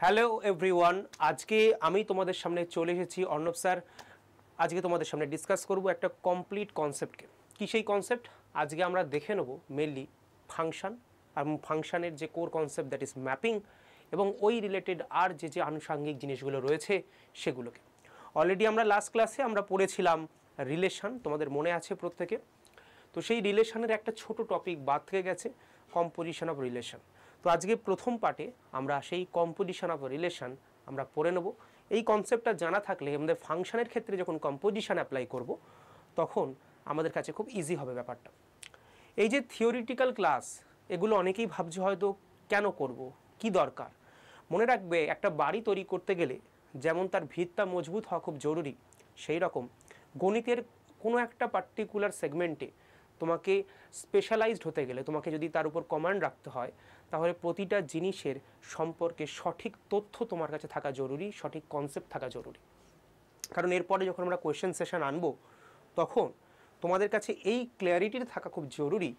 Hello everyone, আজকে আমি তোমাদের সামনে চলে এসেছি অর্ণব স্যার। আজকে তোমাদের সামনে ডিসকাস করব একটা কমপ্লিট কনসেপ্টকে। কি সেই কনসেপ্ট? আজকে আমরা দেখে নেব মেনলি ফাংশন এবং ফাংশনের যে core concept, that is mapping, এবং ওই রিলেটেড আর যে আনুষঙ্গিক জিনিসগুলো রয়েছে সেগুলোকে। অলরেডি আমরা লাস্ট ক্লাসে আমরা পড়েছিলাম রিলেশন, তোমাদের মনে আছে প্রত্যেকে। তো সেই রিলেশনের একটা ছোট টপিক বাদ থেকে গেছে, কম্পোজিশন অফ রিলেশন। তো আজকে প্রথম পার্টে আমরা সেই কম্পোজিশন অফ রিলেশন আমরা পড়ে নেব। এই কনসেপ্টটা জানা থাকলে আমাদের ফাংশনের ক্ষেত্রে যখন কম্পোজিশন অ্যাপ্লাই করব তখন আমাদের কাছে খুব ইজি হবে ব্যাপারটা। এই যে থিওরিটিক্যাল ক্লাস, এগুলো অনেকেই ভাবছে হয়তো কেন করব, কি দরকার। মনে রাখবে, একটা বাড়ি তৈরি করতে গেলে যেমন তার ভিতটা মজবুত হওয়া খুব জরুরি, সেই রকম গণিতের কোনো একটা পার্টিকুলার সেগমেন্টে তোমাকে স্পেশালাইজড হতে গেলে, তোমাকে যদি তার উপর কমান্ড রাখতে হয়, তাহলে প্রতিটা জিনিসের সম্পর্কে সঠিক তথ্য তোমার কাছে থাকা জরুরি, সঠিক কনসেপ্ট থাকা জরুরি। কারণ এরপরে যখন আমরা কোয়েশ্চেন সেশন আনবো তখন তোমাদের কাছে এই ক্লিয়ারিটিটা থাকা খুব জরুরি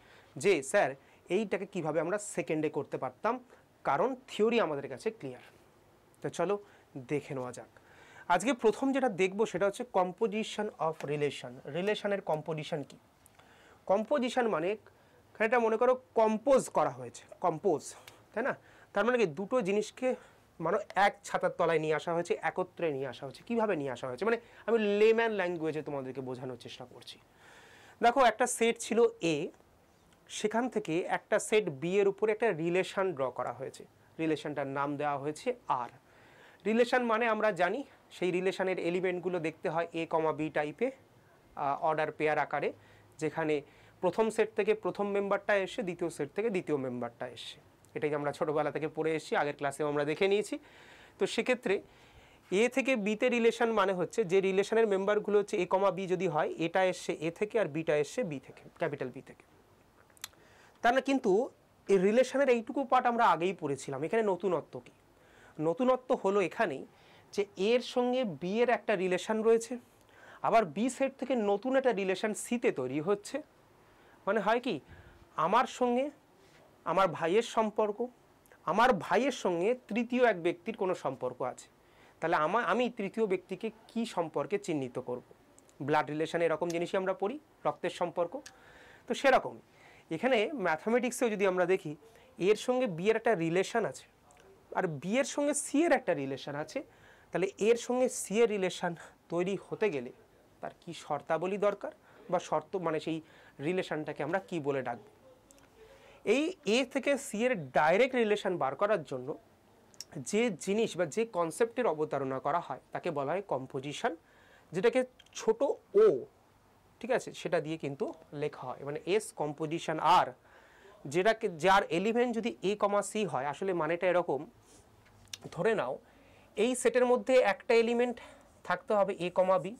যে স্যার এইটাকে কিভাবে আমরা সেকেন্ডে করতে পারতাম, কারণ থিওরি আমাদের কাছে ক্লিয়ার। তো চলো দেখে নেওয়া যাক। আজকে প্রথম যেটা দেখব সেটা হচ্ছে কম্পোজিশন অফ রিলেশন। রিলেশনের কম্পোজিশন কি? কম্পোজিশন মানে এটা মনে করো কম্পোজ করা হয়েছে, কম্পোজ, তাই না? তার মানে কি দুটো জিনিসকে মানে এক ছাতার তলায় নিয়ে আসা হয়েছে, একত্রে নিয়ে আসা হয়েছে। কিভাবে নিয়ে আসা হয়েছে মানে আমি লেম্যান ল্যাঙ্গুয়েজে তোমাদেরকে বোঝানোর চেষ্টা করছি। দেখো, একটা সেট ছিল এ, সেখান থেকে একটা সেট বি এর উপরে একটা রিলেশন ড্র করা হয়েছে। রিলেশনটার নাম দেওয়া হয়েছে আর। রিলেশন মানে আমরা জানি সেই রিলেশনের এলিমেন্টগুলো দেখতে হয় এ কমা বি টাইপে, অর্ডার পেয়ার আকারে, যেখানে প্রথম সেট থেকে প্রথম মেম্বারটা এসে দ্বিতীয় সেট থেকে দ্বিতীয় মেম্বারটা এসে। এটাই আমরা ছোটোবেলা থেকে পড়ে এসেছি, আগের ক্লাসেও আমরা দেখে নিয়েছি। তো সেক্ষেত্রে এ থেকে বিতে রিলেশন মানে হচ্ছে যে রিলেশনের মেম্বারগুলো হচ্ছে এ কমা বি যদি হয়, এটা এসে এ থেকে আর বিটা এসে বি থেকে, ক্যাপিটাল বি থেকে। তা না, কিন্তু এই রিলেশনের এইটুকু পার্ট আমরা আগেই পড়েছিলাম। এখানে নতুনত্ব কি? নতুনত্ব হলো এখানেই যে এর সঙ্গে বি এর একটা রিলেশন রয়েছে, আবার বি সেট থেকে নতুন একটা রিলেশন সিতে তৈরি হচ্ছে। মানে হয় কি, আমার সঙ্গে আমার ভাইয়ের সম্পর্ক, আমার ভাইয়ের সঙ্গে তৃতীয় এক ব্যক্তির কোনো সম্পর্ক আছে, তাহলে আমি তৃতীয় ব্যক্তিকে কি সম্পর্কে চিহ্নিত করব? ব্লাড রিলেশন এরকম জিনিসই আমরা পড়ি, রক্তের সম্পর্ক। তো সেরকম এখানে ম্যাথামেটিক্সেও যদি আমরা দেখি, এর সঙ্গে বি এর একটা রিলেশন আছে আর বি এর সঙ্গে সি এর একটা রিলেশন আছে, তাহলে এর সঙ্গে সি এর রিলেশন তৈরি হতে গেলে তার কি শর্তাবলী দরকার, বা শর্ত মানে সেই রিলেশনটাকে আমরা কি বলে ডাকবো? এই এ থেকে সি এর ডাইরেক্ট রিলেশন বার করার জন্য যে জিনিস বা যে কনসেপ্টের অবতারণা করা হয় তাকে বলা হয় কম্পোজিশন, যেটাকে ছোট ও, ঠিক আছে, সেটা দিয়ে কিন্তু লেখা হয়। মানে এস কম্পোজিশন আর, যেটাকে যার এলিমেন্ট যদি এ কমা সি হয়, আসলে মানেটা এরকম, ধরে নাও এই সেটের মধ্যে একটা এলিমেন্ট থাকতে হবে এ কমা বি,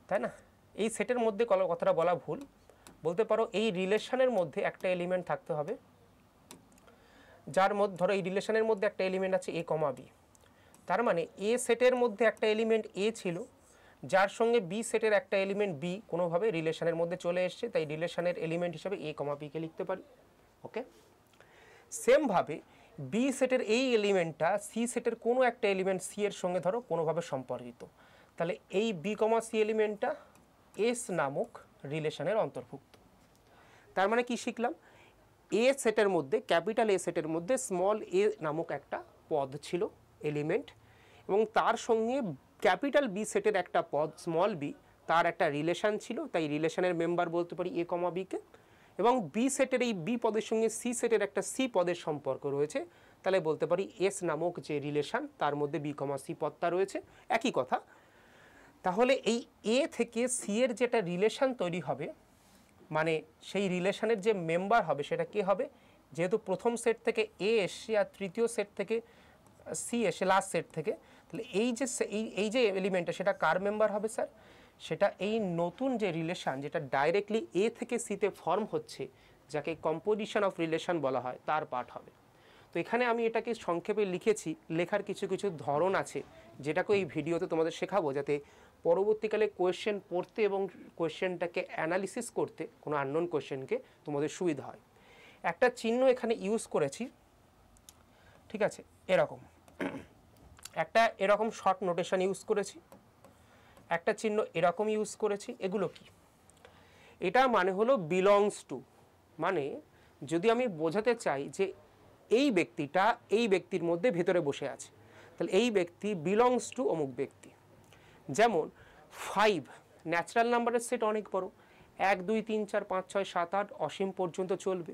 তাই না? এই সেটের মধ্যে কথাটা বলা ভুল, বলতে পারো এই রিলেশনের মধ্যে একটা এলিমেন্ট থাকতে হবে, যার মধ্যে ধরো এই রিলেশনের মধ্যে একটা এলিমেন্ট আছে এ কমা বি। তার মানে এ সেটের মধ্যে একটা এলিমেন্ট এ ছিল, যার সঙ্গে বি সেটের একটা এলিমেন্ট বি কোনোভাবে রিলেশনের মধ্যে চলে এসছে, তাই রিলেশনের এলিমেন্ট হিসাবে এ কমা বিকে লিখতে পারি। ওকে, সেমভাবে বি সেটের এই এলিমেন্টটা সি সেটের কোনো একটা এলিমেন্ট সি এর সঙ্গে ধরো কোনোভাবে সম্পর্কিত, তাহলে এই বি কমা সি এলিমেন্টটা এস নামক রিলেশনের অন্তর্ভুক্ত। তার মানে কি শিখলাম? এ সেটের মধ্যে, ক্যাপিটাল এ সেটের মধ্যে স্মল এ নামক একটা পদ ছিল, এলিমেন্ট, এবং তার সঙ্গে ক্যাপিটাল বি সেটের একটা পদ স্মল বি, তার একটা রিলেশন ছিল, তাই রিলেশনের মেম্বার বলতে পারি এ কমা বিকে। এবং বি সেটের এই বি পদের সঙ্গে সি সেটের একটা সি পদের সম্পর্ক রয়েছে, তাহলে বলতে পারি এস নামক যে রিলেশন তার মধ্যে বি কমা সি পদটা রয়েছে, একই কথা। তাহলে এই এ থেকে সি এর যেটা রিলেশন তৈরি হবে, মানে সেই রিলেশনের যে মেম্বার হবে সেটা কে হবে? যেহেতু প্রথম সেট থেকে এ এসছে আর তৃতীয় সেট থেকে সি এসে লাস্ট সেট থেকে, তাহলে এই যে এলিমেন্টটা সেটা কার মেম্বার হবে স্যার? সেটা এই নতুন যে রিলেশন যেটা ডাইরেক্টলি এ থেকে সিতে ফর্ম হচ্ছে, যাকে কম্পোজিশন অফ রিলেশন বলা হয়, তার পার্ট হবে। তো এখানে আমি এটাকে সংক্ষেপে লিখেছি, লেখার কিছু কিছু ধরন আছে যেটাকে এই ভিডিওতে তোমাদের শেখাবো, যাতে পরবর্তীকালে কোয়েশ্চেন পড়তে এবং কোয়েশ্চেনটাকে অ্যানালিসিস করতে, কোনো আননোন কোয়েশ্চেনকে, তোমাদের সুবিধা হয়। একটা চিহ্ন এখানে ইউজ করেছি, ঠিক ঠিক আছে, এরকম একটা এরকম শর্ট নোটেশন ইউজ করেছি, একটা চিহ্ন এরকম ইউজ করেছি। এগুলো কি? এটা মানে হলো বিলংস টু, মানে যদি আমি বোঝাতে চাই যে এই ব্যক্তিটা এই ব্যক্তির মধ্যে ভেতরে বসে আছে, তাহলে এই ব্যক্তি বিলংস টু অমুক ব্যক্তি। যেমন 5 ন্যাচারাল নাম্বারের সেট অনেক বড়, 1 2 3 4 5 6 7 8 অসীম পর্যন্ত চলবে।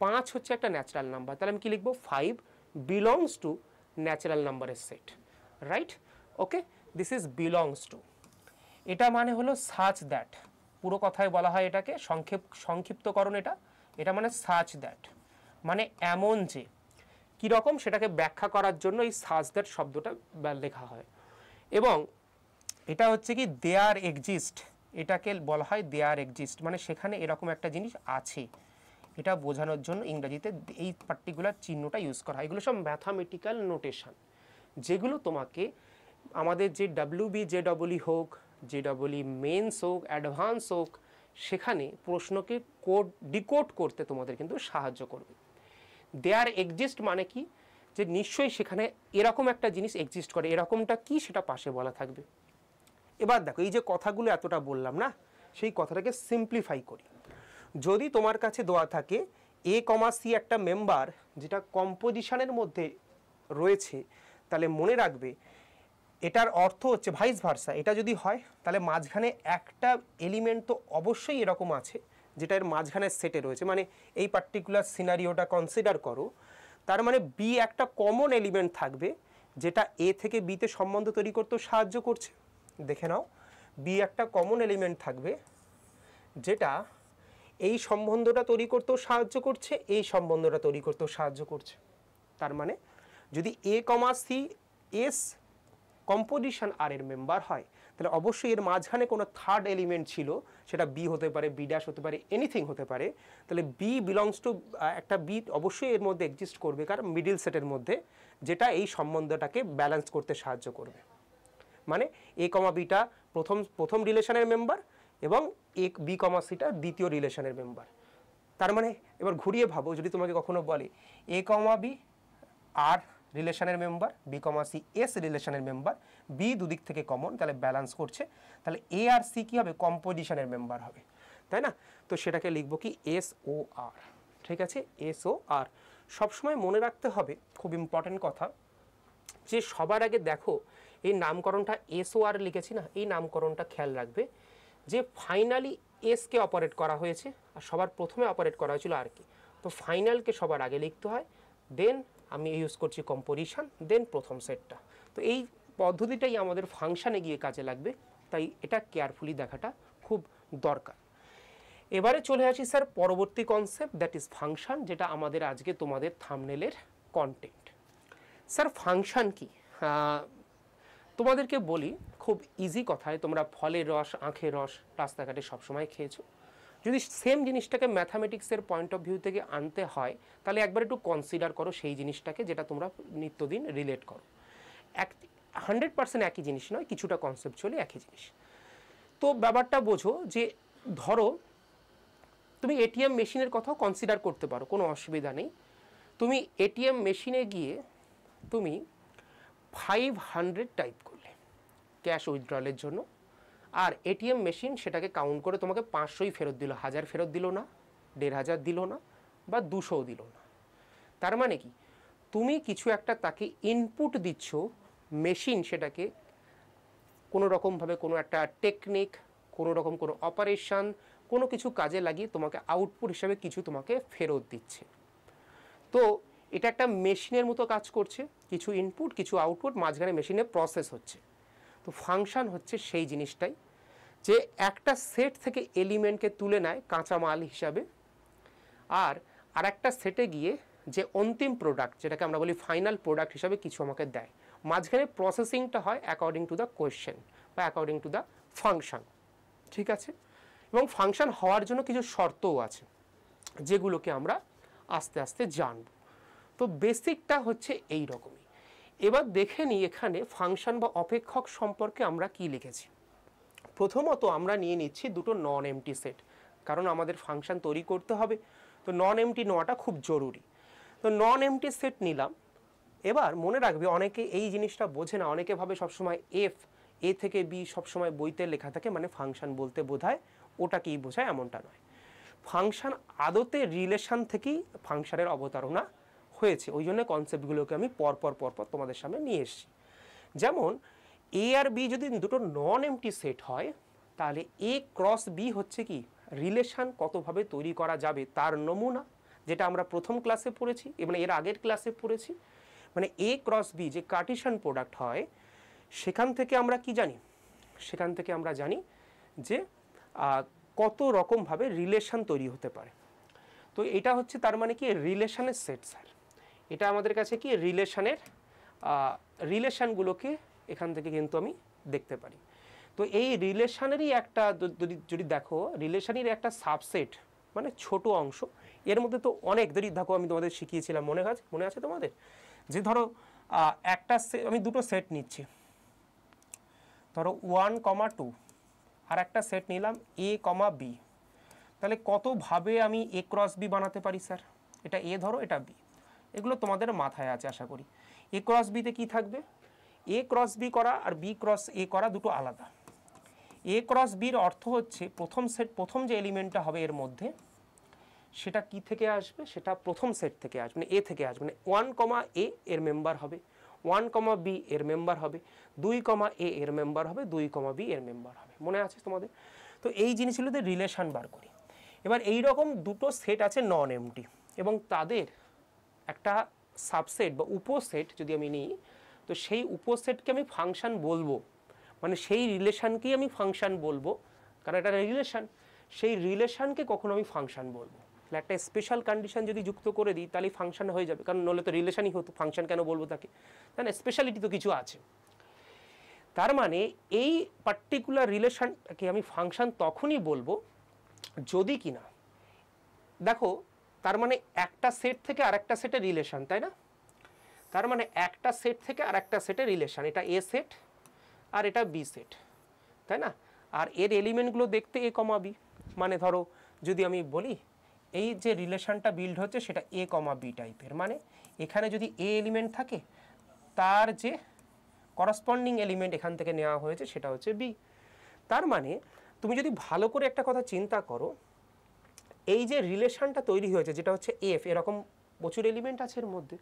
5 হচ্ছে একটা ন্যাচারাল নাম্বার, তাহলে আমি কি লিখবো? 5 বিলংস টু ন্যাচারাল নাম্বারের set, right? Okay, this is belongs to. এটা মানে হলো সাচ দ্যাট, পুরো কথায় বলা হয় এটাকে সংক্ষিপ্তকরণ। এটা মানে সাচ দ্যাট, মানে এমন যে কীরকম সেটাকে ব্যাখ্যা করার জন্য এই সাচ দ্যাট শব্দটা লেখা হয়। এবং এটা হচ্ছে কি দেয়ার এক্সিস্ট, এটাকে বলা হয় দেয়ার এক্সিস্ট, মানে সেখানে এরকম একটা জিনিস আছে, এটা বোঝানোর জন্য ইংরেজিতে এই পার্টিকুলার চিহ্নটা ইউজ করা হয়। এগুলো সব ম্যাথামেটিক্যাল নোটেশন, যেগুলো তোমাকে আমাদের যে WB JEE হোক, JEE মেন্স হোক, অ্যাডভান্স হোক, সেখানে প্রশ্নকে ডিকোড করতে তোমাদের কিন্তু সাহায্য করবে। দেয়ার এক্সিস্ট মানে কি? যে নিশ্চয়ই সেখানে এরকম একটা জিনিস এক্সিস্ট করে, এরকমটা কি সেটা পাশে বলা থাকবে। এবার দেখো, এই যে কথাগুলো এতটা বললাম না, সেই কথাটাকে সিম্পলিফাই করি। যদি তোমার কাছে দেওয়া থাকে A, C একটা মেম্বার যেটা কম্পোজিশনের মধ্যে রয়েছে, তাহলে মনে রাখবে এটার অর্থ হচ্ছে ভাইস ভার্সা। এটা যদি হয় তাহলে মাঝখানে একটা এলিমেন্ট তো অবশ্যই এরকম আছে যেটা এর মাঝখানের সেটে রয়েছে, মানে এই পার্টিকুলার সিনারিওটা কনসিডার করো। তার মানে বি একটা কমন এলিমেন্ট থাকবে যেটা এ থেকে বিতে সম্বন্ধ তৈরি করতেও সাহায্য করছে। দেখে নাও, বি একটা কমন এলিমেন্ট থাকবে যেটা এই সম্বন্ধটা তৈরি করতেও সাহায্য করছে, এই সম্বন্ধটা তৈরি করতেও সাহায্য করছে। তার মানে যদি A, C এস কম্পোজিশন আর এর মেম্বার হয়, তাহলে অবশ্যই এর মাঝখানে কোনো থার্ড এলিমেন্ট ছিল, সেটা বি হতে পারে, বি ড্যাশ হতে পারে, এনিথিং হতে পারে। তাহলে বি বিলংস টু একটা বি অবশ্যই এর মধ্যে এক্সিস্ট করবে, কারণ মিডিল সেটের মধ্যে, যেটা এই সম্বন্ধটাকে ব্যালেন্স করতে সাহায্য করবে। মানে A, Bটা প্রথম রিলেশনের মেম্বার এবং B, Cটা দ্বিতীয় রিলেশনের মেম্বার। তার মানে এবার ঘুরিয়ে ভাবো, যদি তোমাকে কখনো বলে A, B আর রিলেশনের মেম্বার, B, C এস রিলেশনের মেম্বার, বি দুদিক থেকে কমন, তাহলে ব্যালেন্স করছে, তাহলে A আর C কি হবে? কম্পোজিশনের মেম্বার হবে, তাই না? তো সেটাকে লিখবো কি? SOR। ঠিক আছে, SOR। সবসময় মনে রাখতে হবে, খুব ইম্পর্টেন্ট কথা, যে সবার আগে দেখো এই নামকরণটা SOR লিখেছি না, এই নামকরণটা খেয়াল রাখবে যে ফাইনালি এসকে অপারেট করা হয়েছে আর সবার প্রথমে অপারেট করা হয়েছিল আর কি। তো ফাইনালকে সবার আগে লিখতে হয়, দেন আমি ইউজ করছি কম্পোজিশন, দেন প্রথম সেটটা। তো এই পদ্ধতিটাই আমাদের ফাংশানে গিয়ে কাজে লাগবে, তাই এটা কেয়ারফুলি দেখাটা খুব দরকার। এবারে চলে আসি স্যার পরবর্তী কনসেপ্ট, দ্যাট ইজ ফাংশন, যেটা আমাদের আজকে তোমাদের থাম্বনেলের কন্টেন্ট। স্যার ফাংশন কি? তোমাদেরকে বলি খুব ইজি কথায়, তোমরা ফলের রস, আখের রস রাস্তাঘাটে সবসময় খেয়েছো। যদি সেম জিনিসটাকে ম্যাথামেটিক্সের পয়েন্ট অফ ভিউ থেকে আনতে হয়, তাহলে একবার একটু কনসিডার করো সেই জিনিসটাকে যেটা তোমরা নিত্যদিন রিলেট করো। 100% একই জিনিস নয়, কিছুটা কনসেপচুয়ালি একই জিনিস। তো ব্যাপারটা বোঝো যে ধরো তুমি এটিএম মেশিনের কথাও কনসিডার করতে পারো, কোনো অসুবিধা নেই। তুমি এটিএম মেশিনে গিয়ে তুমি 500 টাইপ করলে ক্যাশ উইথড্রলের জন্য, আর এটিএম মেশিন সেটাকে কাউন্ট করে তোমাকে 500ই ফেরত দিল, 1000 ফেরত দিল না, 1500 দিল না, বা 200 দিল না। তার মানে কি? তুমি কিছু একটা তাকে ইনপুট দিচ্ছ, মেশিন সেটাকে কোনো রকমভাবে কোনো একটা টেকনিক, কোনো রকম কোনো অপারেশন, কোনো কিছু কাজে লাগিয়ে তোমাকে আউটপুট হিসাবে কিছু তোমাকে ফেরত দিচ্ছে। তো এটা একটা মেশিনের মতো কাজ করছে, কিছু ইনপুট কিছু আউটপুট, মাঝখানে মেশিনে প্রসেস হচ্ছে। তো ফাংশন হচ্ছে সেই জিনিসটাই, যে একটা সেট থেকে এলিমেন্টকে তুলে নেয় কাঁচামাল হিসাবে, আর আরেকটা সেটে গিয়ে যে অন্তিম প্রোডাক্ট, যেটাকে আমরা বলি ফাইনাল প্রোডাক্ট হিসাবে কিছু আমাকে দেয়। মাঝখানে প্রসেসিংটা হয় অ্যাকর্ডিং টু দ্য কোয়েশ্চেন বা অ্যাকর্ডিং টু দ্য ফাংশন। ঠিক আছে, এবং ফাংশন হওয়ার জন্য কিছু শর্তও আছে, যেগুলোকে আমরা আস্তে আস্তে জানব। তো বেসিকটা হচ্ছে এই রকমই। এবার দেখে নিই এখানে ফাংশন বা অপেক্ষক সম্পর্কে আমরা কি লিখেছি। প্রথমত আমরা নিয়ে নিচ্ছি দুটো নন এমটি সেট, কারণ আমাদের ফাংশন তৈরি করতে হবে, তো নন এমটি নেওয়াটা খুব জরুরি। তো নন এমটি সেট নিলাম, এবার মনে রাখবে অনেকে এই জিনিসটা বোঝে না, অনেকে ভাবে সবসময় এফ এ থেকে বি সবসময় বইতে লেখা থাকে মানে ফাংশন বলতে বোঝায়, ওটাকেই বোঝায় এমনটা নয়। ফাংশন আদতে রিলেশন থেকেই ফাংশনের অবতারণা হয়েছে, ওই জন্য কনসেপ্টগুলোকে আমি পরপর তোমাদের সামনে নিয়ে এসেছি। যেমন এ আর বি যদি দুটো নন এমটি সেট হয় তাহলে এ ক্রস বি হচ্ছে কি রিলেশন কতভাবে তৈরি করা যাবে তার নমুনা, যেটা আমরা প্রথম ক্লাসে পড়েছি এবং এর আগের ক্লাসে পড়েছি। মানে এ ক্রস বি যে কার্টিশিয়ান প্রোডাক্ট হয় সেখান থেকে আমরা কি জানি, সেখান থেকে আমরা জানি যে কত রকমভাবে রিলেশন তৈরি হতে পারে। তো এটা হচ্ছে তার মানে কি রিলেশনের সেট স্যার, এটা আমাদের কাছে কি রিলেশনগুলোকে এখান থেকে কিন্তু আমি দেখতে পারি। তো এই রিলেশনেরই একটা যদি দেখো রিলেশনের একটা সাবসেট মানে ছোট অংশ, এর মধ্যে তো অনেক যদি দেখো আমি তোমাদের শিখিয়েছিলাম মনে আছে তোমাদের, যে ধরো আমি দুটো সেট নিচ্ছি, ধরো 1,2 আর একটা সেট নিলাম a,b, তাহলে কতভাবে আমি এ ক্রস বি বানাতে পারি স্যার? এটা এ ধরো এটা বি, এগুলো তোমাদের মাথায় আছে আশা করি। এ ক্রস বিতে কী থাকবে, এ ক্রস বি করা আর বি ক্রস এ করা দুটো আলাদা। এ ক্রস বির অর্থ হচ্ছে প্রথম যে এলিমেন্টটা হবে এর মধ্যে সেটা কি থেকে আসবে, সেটা প্রথম সেট থেকে আসবে, মানে এ থেকে আসবে, মানে 1,a এর মেম্বার হবে, 1,b এর মেম্বার হবে, 2,a এর মেম্বার হবে, 2,b এর মেম্বার হবে। মনে আছে তোমাদের? তো এই জিনিসগুলোতে রিলেশন বার করি। এবার এই রকম দুটো সেট আছে নন এমটি এবং তাদের একটা সাবসেট বা উপসেট যদি আমি নিই, তো সেই উপসেটকে আমি ফাংশন বলবো, মানে সেই রিলেশনকেই আমি ফাংশন বলবো, কারণ এটা রিলেশন, সেই রিলেশনকে কখনো আমি ফাংশন বলবো। তাহলে একটা স্পেশাল কন্ডিশন যদি যুক্ত করে দিই তাহলে ফাংশন হয়ে যাবে, কারণ নলে তো রিলেশনই হতো, ফাংশন কেন বলবো তাকে? তাই না, স্পেশালিটি তো কিছু আছে। তার মানে এই পার্টিকুলার রিলেশনকে আমি ফাংশন তখনই বলবো যদি কিনা দেখো, তার মানে একটা সেট থেকে আরেকটা সেটের রিলেশন, তাই না? তার মানে একটা সেট থেকে আরেকটা সেটের রিলেশন, এটা এ সেট আর এটা বি সেট, তাই না? আর এর এলিমেন্টগুলো দেখতে এ কমা বি, মানে ধরো যদি আমি বলি এই যে রিলেশনটা বিল্ড হচ্ছে সেটা এ কমা বি টাইপের, মানে এখানে যদি এ এলিমেন্ট থাকে তার যে করসপন্ডিং এলিমেন্ট এখান থেকে নেওয়া হয়েছে সেটা হচ্ছে বি। তার মানে তুমি যদি ভালো করে একটা কথা চিন্তা করো, এই যে রিলেশনটা তৈরি হয়েছে যেটা হচ্ছে এফ, এরকম প্রচুর এলিমেন্ট আছে এর মধ্যে,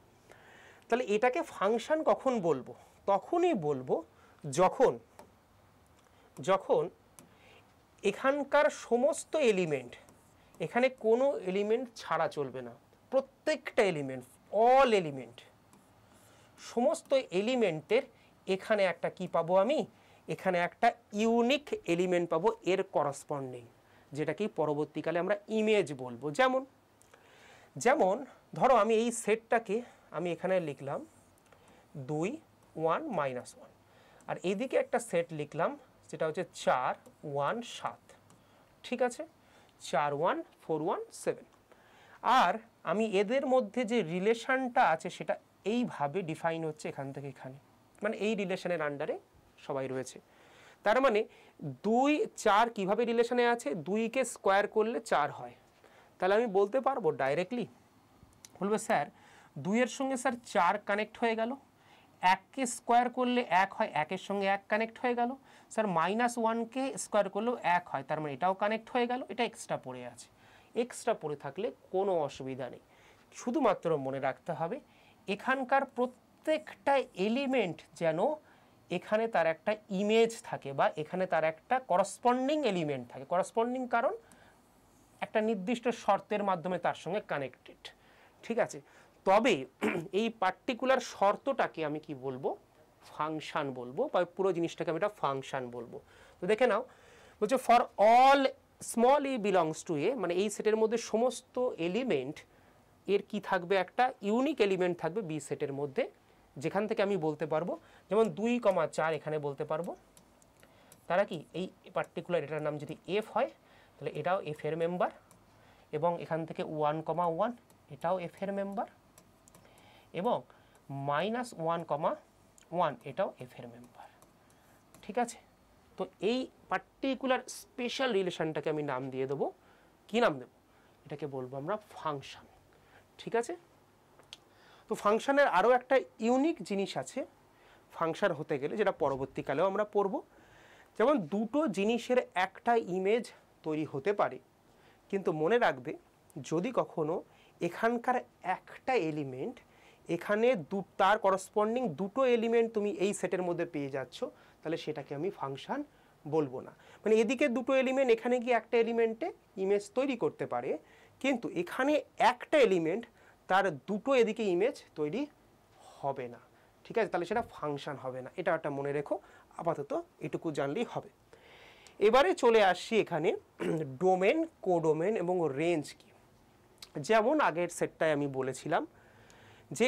তাহলে এটাকে ফাংশন কখন বলবো? তখনই বলবো যখন এখানকার সমস্ত এলিমেন্ট, এখানে কোনো এলিমেন্ট ছাড়া চলবে না, প্রত্যেকটা এলিমেন্ট, অল এলিমেন্ট, সমস্ত এলিমেন্টের এখানে একটা কি পাবো আমি, এখানে একটা ইউনিক এলিমেন্ট পাবো এর করসপন্ডিং, যেটা কি পরবর্তীকালে আমরা ইমেজ বলবো। যেমন ধরো আমি এই সেটটাকে আমি এখানে লিখলাম 2, 1, -1, আর এইদিকে একটা সেট লিখলাম যেটা হচ্ছে 4, 1, 7, ঠিক আছে, 4, 1, 4, 1, 7, আর আমি এদের মধ্যে যে রিলেশনটা আছে সেটা এইভাবে ডিফাইন হচ্ছে এখান থেকে এখানে, মানে এই রিলেশনের আন্ডারে সবাই রয়েছে। তার মানে 2, 4 কিভাবে রিলেশনে আছে, 2কে স্কোয়ার করলে 4 হয়, তাহলে আমি বলতে পারবো ডাইরেক্টলি, বলবো স্যার 2 এর সঙ্গে স্যার 4 কানেক্ট হয়ে গেল, 1কে স্কোয়ার করলে 1 হয়, 1-এর সঙ্গে 1 কানেক্ট হয়ে গেল, স্যার -1কে স্কোয়ার করলেও 1 হয়, তার মানে এটাও কানেক্ট হয়ে গেল, এটা এক্সট্রা পড়ে আছে। এক্সট্রা পড়ে থাকলে কোনো অসুবিধা নেই, শুধুমাত্র মনে রাখতে হবে এখানকার প্রত্যেকটা এলিমেন্ট যেন এখানে তার একটা ইমেজ থাকে বা এখানে তার একটা করসপন্ডিং এলিমেন্ট থাকে, করসপন্ডিং কারণ একটা নির্দিষ্ট শর্তের মাধ্যমে তার সঙ্গে কানেক্টেড, ঠিক আছে? তবে এই পার্টিকুলার শর্তটাকে আমি কি বলবো, ফাংশন বলবো, বা পুরো জিনিসটাকে আমি একটা ফাংশন বলবো। তো দেখে নাও, বলছে for all small e belongs to A, মানে এই সেটের মধ্যে সমস্ত এলিমেন্ট এর কি থাকবে, একটা ইউনিক এলিমেন্ট থাকবে বি সেটের মধ্যে, যেখান থেকে আমি বলতে পারবো, যেমন 2,4 এখানে বলতে পারবো, তারা কি এই পার্টিকুলার এটার নাম যদি এফ হয় তাহলে এটাও এফ এর মেম্বার, এবং এখান থেকে 1,1 এটাও এফ এর মেম্বার, এবং -1,1 এটাও এফ এর মেম্বার, ঠিক আছে? তো এই পার্টিকুলার স্পেশাল রিলেশনটাকে আমি নাম দিয়ে দেবো, কি নাম দেবো, এটাকে বলবো আমরা ফাংশন, ঠিক আছে? তো ফাংশনের আরও একটা ইউনিক জিনিস আছে ফাংশন হতে গেলে, যেটা পরবর্তীকালেও আমরা পড়ব। যেমন দুটো জিনিসের একটা ইমেজ তৈরি হতে পারে, কিন্তু মনে রাখবে যদি কখনো এখানকার একটা এলিমেন্ট এখানে তার করসপন্ডিং দুটো এলিমেন্ট তুমি এই সেটের মধ্যে পেয়ে যাচ্ছ, তাহলে সেটাকে আমি ফাংশন বলবো না। মানে এদিকে দুটো এলিমেন্ট এখানে গিয়ে একটা এলিমেন্টে ইমেজ তৈরি করতে পারে, কিন্তু এখানে একটা এলিমেন্ট তার দুটো এদিকে ইমেজ তৈরি হবে না, ঠিক আছে? তাহলে সেটা ফাংশন হবে না, এটা একটা মনে রেখো। আপাতত এটুকু জানলেই হবে। এবারে চলে আসছি এখানে ডোমেন, কোডোমেন এবং রেঞ্জ কি। যেমন আগের সেটটায় আমি বলেছিলাম যে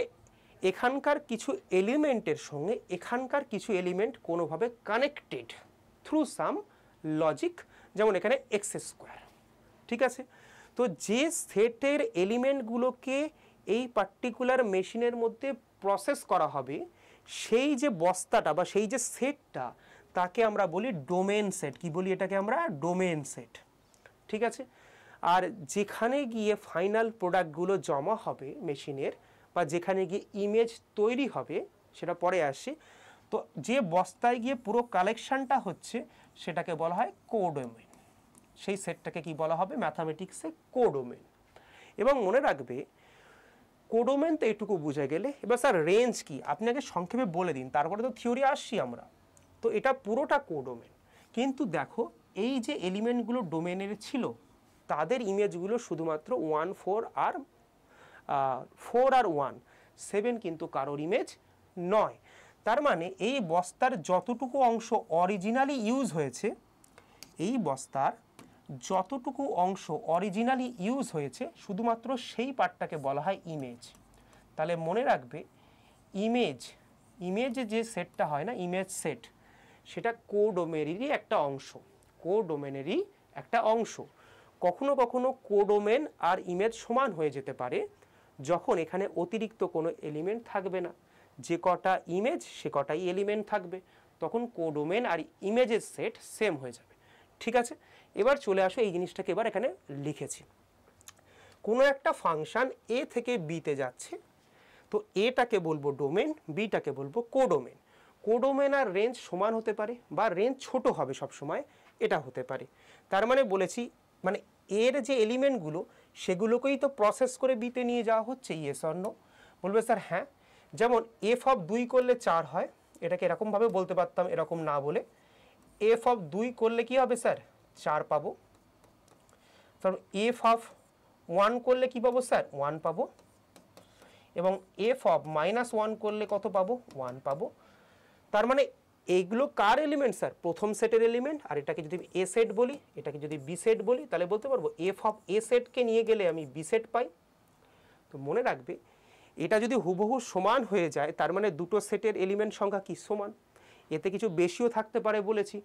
এখানকার কিছু এলিমেন্টের সঙ্গে এখানকার কিছু এলিমেন্ট কোনোভাবে কানেক্টেড থ্রু সাম লজিক, যেমন এখানে এক্স স্কোয়ার, ঠিক আছে? তো যে সেটের এলিমেন্টগুলোকে এই পার্টিকুলার মেশিনের মধ্যে প্রসেস করা হবে, সেই যে বস্তাটা বা সেই যে সেটটা, তাকে আমরা বলি ডোমেন সেট। কি বলি এটাকে আমরা? ডোমেন সেট, ঠিক আছে? আর যেখানে গিয়ে ফাইনাল প্রোডাক্টগুলো জমা হবে মেশিনের, বা যেখানে গিয়ে ইমেজ তৈরি হবে, সেটা পরে আসি। তো যে বস্তায় গিয়ে পুরো কালেকশনটা হচ্ছে সেটাকে বলা হয় কোডোমেন। সেই সেটটাকে কি বলা হবে ম্যাথামেটিক্সে? কোডোমেন। এবং মনে রাখবে কোডোমেন তো এটুকু বুঝে গেলে, এবার স্যার রেঞ্জ কি আপনি আগে সংক্ষেপে বলে দিন, তারপরে তো থিওরি আসছি আমরা। তো এটা পুরোটা কোডোমেন, কিন্তু দেখো এই যে এলিমেন্টগুলো ডোমেনের ছিল তাদের ইমেজগুলো শুধুমাত্র 1 4 আর 1 7 কিন্তু কারোর ইমেজ নয়। তার মানে এই বস্তার যতটুকু অংশ অরিজিনালি ইউজ হয়েছে, এই বস্তার যতটুকু অংশ অরিজিনালি ইউজ হয়েছে শুধুমাত্র সেই পার্টটাকে বলা হয় ইমেজ। তাহলে মনে রাখবে ইমেজ যে সেটটা হয় না, ইমেজ সেট, সেটা কোডোমেনেরই একটা অংশ, কোডোমেনেরই একটা অংশ। কখনো কখনো কোডোমেন আর ইমেজ সমান হয়ে যেতে পারে যখন এখানে অতিরিক্ত কোনো এলিমেন্ট থাকবে না, যে কটা ইমেজ সে কটাই এলিমেন্ট থাকবে, তখন কোডোমেন আর ইমেজের সেট সেম হয়ে যাবে, ঠিক আছে? এবার চলে আসো এই জিনিসটাকে, এবার এখানে লিখেছি কোনো একটা ফাংশন এ থেকে বিতে যাচ্ছে, তো এটাকে বলবো ডোমেন, বিটাকে বলবো কোডোমেন। কোডোমেন আর রেঞ্জ সমান হতে পারে বা রেঞ্জ ছোট হবে সবসময়, এটা হতে পারে। তার মানে বলেছি মানে এর যে এলিমেন্টগুলো সেগুলোকেই তো প্রসেস করে বিতে নিয়ে যাওয়া হচ্ছে, ইয়েস অর নো? বলবে স্যার হ্যাঁ। যেমন এফ অফ 2 করলে 4 হয়, এটাকে এরকমভাবে বলতে পারতাম, এরকম না বলে এফ অফ 2 করলে কি হবে স্যার? 4 পাবো। কারণ এফ অফ 1 করলে কি পাবো স্যার? 1 পাবো। এবং এফ অফ -1 করলে কত পাবো? 1 পাবো। তার মানে এইগুলো কার এলিমেন্ট স্যার? প্রথম সেটের এলিমেন্ট। আর এটাকে যদি এ সেট বলি, এটাকে যদি বি সেট বলি, তাহলে বলতে পারবো এফ অফ এ সেটকে নিয়ে গেলে আমি বি সেট পাই। তো মনে রাখবে এটা যদি হুবহু সমান হয়ে যায়, তার মানে দুটো সেটের এলিমেন্ট সংখ্যা কি? সমান। এতে কিছু বেশিও থাকতে পারে বলেছি।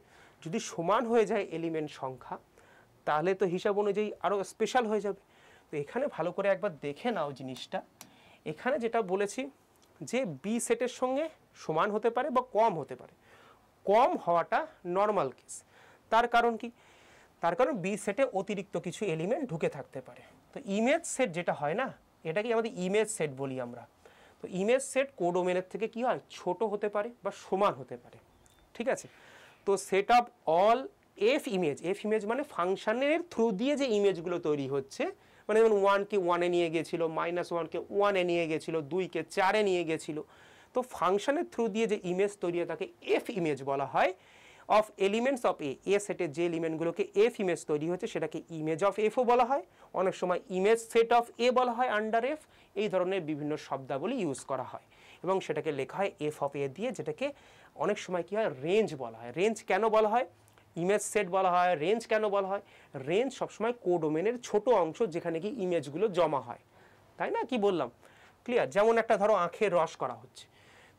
যদি সমান হয়ে যায় এলিমেন্ট সংখ্যা, তাহলে তো হিসাব অনুযায়ী আরও স্পেশাল হয়ে যাবে। তো এখানে ভালো করে একবার দেখে নাও জিনিসটা। এখানে যেটা বলেছি যে বি সেটের সঙ্গে সমান হতে পারে বা কম হতে পারে। কম হওয়াটা নর্মাল কেস। তার কারণ কি? তার কারণ বি সেটে অতিরিক্ত কিছু এলিমেন্ট ঢুকে থাকতে পারে। তো ইমেজ সেট যেটা হয় না, এটাকে আমাদের ইমেজ সেট বলি আমরা। তো ইমেজ সেট কোডোমেনের থেকে কি হয়? ছোট হতে পারে বা সমান হতে পারে, ঠিক আছে? তো set of all F image মানে ফাংশনের থ্রু দিয়ে যে ইমেজগুলো তৈরি হচ্ছে, মানে যেমন 1কে 1-এ নিয়ে গেছিলো, -1কে 1-এ নিয়ে গেছিলো, 2কে 4-এ নিয়ে গেছিলো। তো ফাংশনের থ্রু দিয়ে যে ইমেজ তৈরি হয় তাকে এফ ইমেজ বলা হয়। অফ এলিমেন্টস অফ এ সেটের যে এলিমেন্টগুলোকে এফ ইমেজ তৈরি হচ্ছে সেটাকে ইমেজ অফ এফও বলা হয়। অনেক সময় ইমেজ সেট অফ এ বলা হয় আন্ডার এফ। এই ধরনের বিভিন্ন শব্দাবলী ইউজ করা হয় এবং সেটাকে লেখা হয় এফ অফ এ দিয়ে, যেটাকে অনেক সময় কি হয়? রেঞ্জ বলা হয়। রেঞ্জ কেন বলা হয়? ইমেজ সেট বলা হয়, রেঞ্জ কেন বলা হয়? রেঞ্জ সবসময় কোডোমেনের ছোট অংশ যেখানে কি ইমেজগুলো জমা হয়, তাই না? কি বললাম? ক্লিয়ার? যেমন একটা ধরো আখের রস করা হচ্ছে,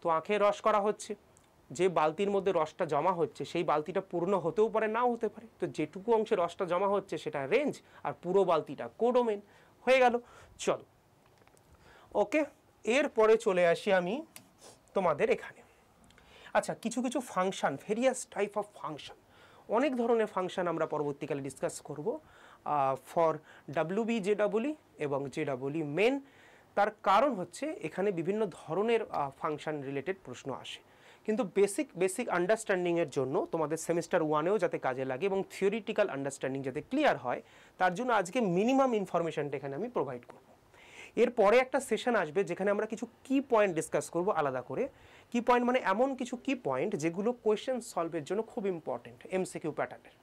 তো আখের রস করা হচ্ছে, যে বালতির মধ্যে রসটা জমা হচ্ছে সেই বালতিটা পূর্ণ হতেও পারে, নাও হতে পারে। তো যেটুকু অংশে রসটা জমা হচ্ছে সেটা রেঞ্জ, আর পুরো বালতিটা কোডোমেন হয়ে গেল। চলো ওকে, এরপরে চলে আসি আমি তোমাদের এখানে। আচ্ছা, কিছু কিছু function, various type of function, অনেক ধরনের ফাংশন আমরা পরবর্তীকালে ডিসকাস করব ফর ডাব্লিউবি জেডাব্লিউ এবং জেডাব্লিউ মেন। তার কারণ হচ্ছে এখানে বিভিন্ন ধরনের ফাংশন রিলেটেড প্রশ্ন আসে, কিন্তু বেসিক আন্ডারস্ট্যান্ডিংয়ের জন্য তোমাদের সেমিস্টার 1-এও যাতে কাজে লাগে এবং থিওরিটিক্যাল আন্ডারস্ট্যান্ডিং যাতে ক্লিয়ার হয়, তার জন্য আজকে মিনিমাম ইনফরমেশনটা এখানে আমি প্রোভাইড করব। এরপরে একটা সেশন আসবে যেখানে আমরা কিছু কি পয়েন্ট ডিসকাস করব আলাদা করে। কি পয়েন্ট মানে এমন কিছু কি পয়েন্ট যেগুলো কোয়েশ্চেন সলভের জন্য খুব ইম্পর্টেন্ট, এমসিকিউ প্যাটার্নের,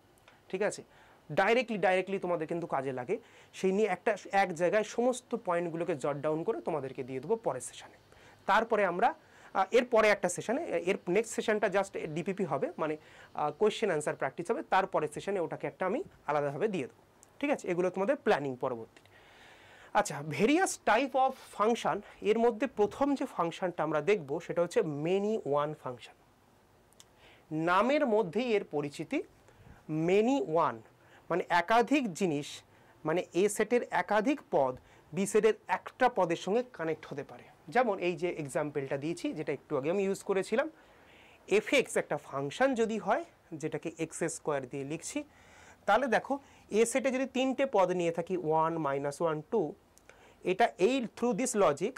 ঠিক আছে, ডাইরেক্টলি তোমাদের কিন্তু কাজে লাগে। সেই নিয়ে এক জায়গায় সমস্ত পয়েন্টগুলোকে জট ডাউন করে তোমাদেরকে দিয়ে দেবো পরের সেশনে। তারপরে আমরা এরপরে একটা সেশনে, এর নেক্সট সেশনটা জাস্ট ডিপিপি হবে, মানে কোয়েশ্চেন অ্যান্সার প্র্যাকটিস হবে। তারপরের সেশনে ওটাকে একটা আমি আলাদাভাবে দিয়ে দেবো, ঠিক আছে। এগুলো তোমাদের প্ল্যানিং পরবর্তী। আচ্ছা, ভেরিয়াস টাইপ অফ ফাংশন, এর মধ্যে প্রথম যে ফাংশনটা আমরা দেখব সেটা হচ্ছে মেনি ওয়ান ফাংশন। নামের মধ্যেই এর পরিচিতি, মেনি ওয়ান মানে একাধিক জিনিস, মানে এ সেটের একাধিক পদ বি সেটের একটা পদের সঙ্গে কানেক্ট হতে পারে। যেমন এই যে এক্সাম্পলটা দিয়েছি, যেটা একটু আগে আমি ইউজ করেছিলাম, এফএক্স একটা ফাংশন যদি হয়, যেটাকে এক্স স্কোয়ার দিয়ে লিখছি, তাহলে দেখো এ সেটে যদি তিনটে পদ নিয়ে থাকি 1, -1, 2, এটা এই থ্রু দিস লজিক